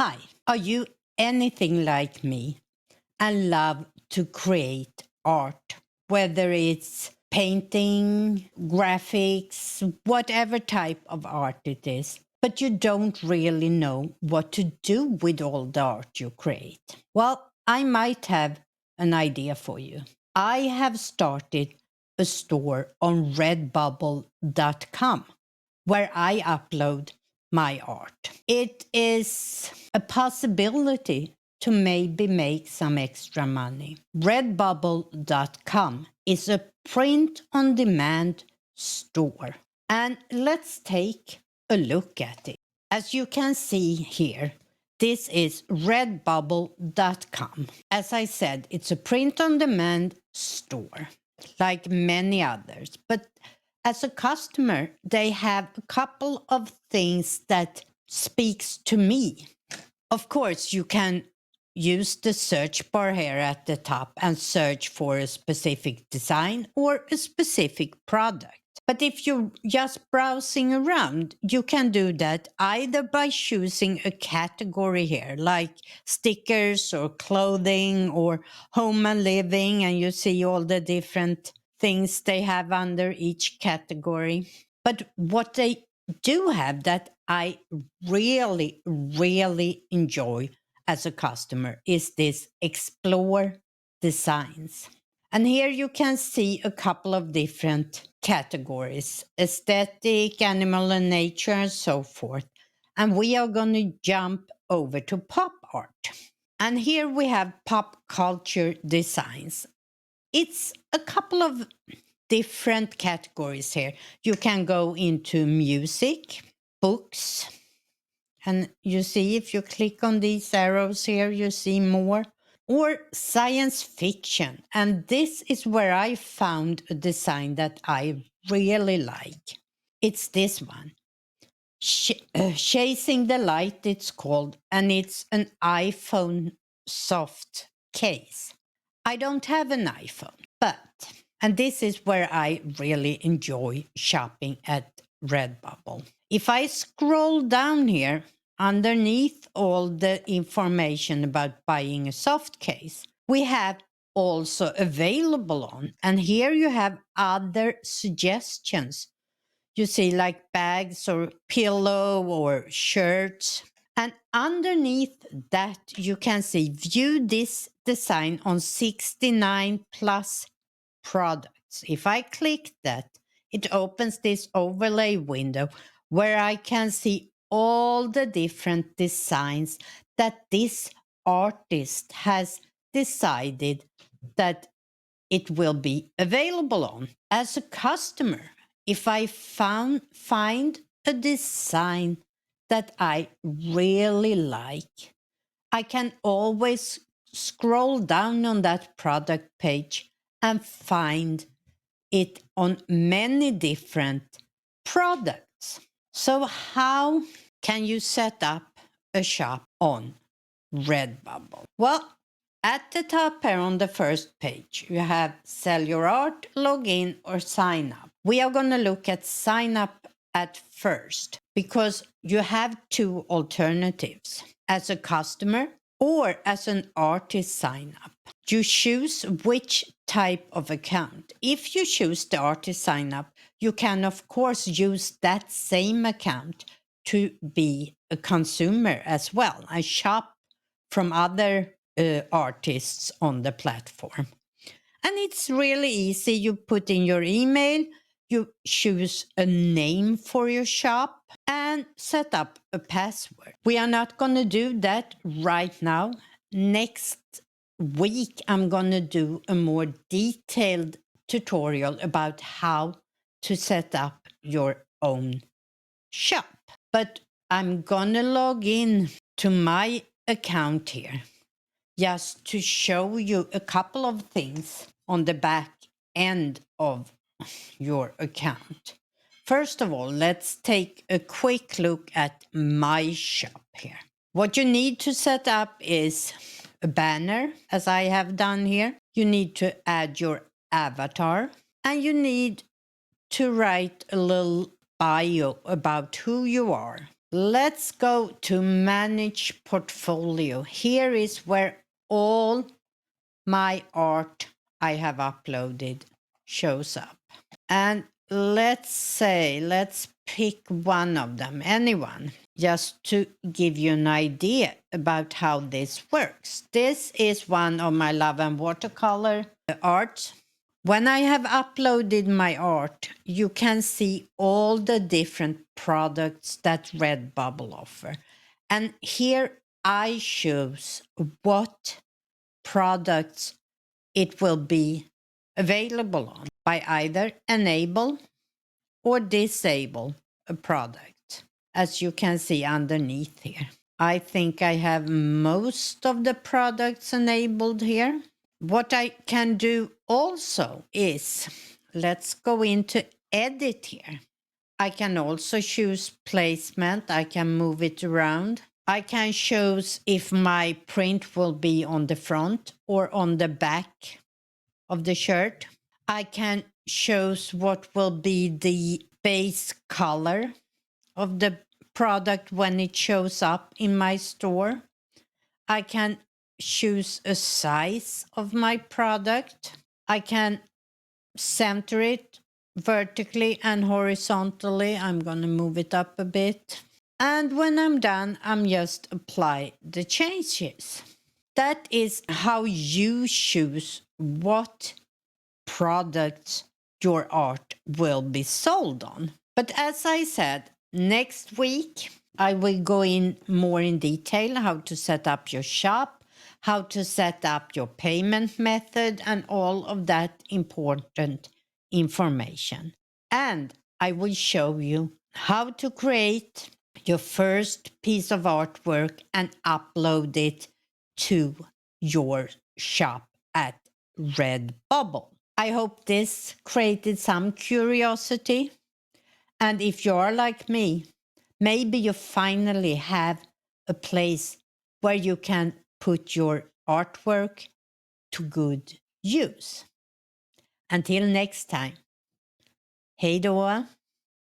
Hi, are you anything like me and love to create art, whether it's painting, graphics, whatever type of art it is, but you don't really know what to do with all the art you create? Well, I might have an idea for you. I have started a store on RedBubble.com where I upload my art. It is a possibility to maybe make some extra money. RedBubble.com is a print-on-demand store. And let's take a look at it. As you can see here, this is redbubble.com. As I said, it's a print-on-demand store, like many others. But as a customer, they have a couple of things that speaks to me. Of course, you can use the search bar here at the top and search for a specific design or a specific product. But if you're just browsing around, you can do that either by choosing a category here, like stickers or clothing or home and living, and you see all the different things they have under each category. But what they do have that I really, really enjoy as a customer is this Explore Designs. And here you can see a couple of different categories: aesthetic, animal and nature, and so forth. And we are going to jump over to pop art. And here we have pop culture designs. It's a couple of different categories here. You can go into music, books, and you see if you click on these arrows here, you see more. Or science fiction. And this is where I found a design that I really like. It's this one. Chasing the Light, it's called, and it's an iPhone soft case. I don't have an iPhone, and this is where I really enjoy shopping at RedBubble. If I scroll down here, underneath all the information about buying a soft case, we have also available on, and here you have other suggestions. You see, like bags or pillow or shirts. And underneath that, you can see view this design on 69 plus products. If I click that, it opens this overlay window where I can see all the different designs that this artist has decided that it will be available on. As a customer, if I find a design that I really like, I can always scroll down on that product page and find it on many different products. So how can you set up a shop on RedBubble? Well, at the top here on the first page, you have sell your art, log in, or sign up. We are going to look at sign up at first because you have two alternatives: as a customer or as an artist sign up. You choose which type of account. If you choose the artist sign up, you can of course use that same account to be a consumer as well and shop from other artists on the platform. And it's really easy. You put in your email, you choose a name for your shop, and set up a password. We are not going to do that right now. Next week, I'm going to do a more detailed tutorial about how to set up your own shop. But I'm going to log in to my account here just to show you a couple of things on the back end of your account. First of all, let's take a quick look at my shop here. What you need to set up is a banner, as I have done here. You need to add your avatar, and you need to write a little bio about who you are. Let's go to manage portfolio. Here is where all my art I have uploaded shows up. And let's pick one of them, anyone, just to give you an idea about how this works. This is one of my love and watercolor art. When I have uploaded my art, you can see all the different products that RedBubble offer. And here I choose what products it will be available on by either enable or disable a product, as you can see underneath here. I think I have most of the products enabled here. What I can do also is, let's go into edit here. I can also choose placement. I can move it around. I can choose if my print will be on the front or on the back of the shirt. I can choose what will be the base color of the product when it shows up in my store. I can choose a size of my product. I can center it vertically and horizontally. I'm going to move it up a bit. And when I'm done, I'm just apply the changes. That is how you choose what products your art will be sold on. But as I said, next week I will go in more in detail how to set up your shop, how to set up your payment method, and all of that important information. And I will show you how to create your first piece of artwork and upload it to your shop at RedBubble. I hope this created some curiosity. And if you are like me, maybe you finally have a place where you can put your artwork to good use. Until next time, hej då!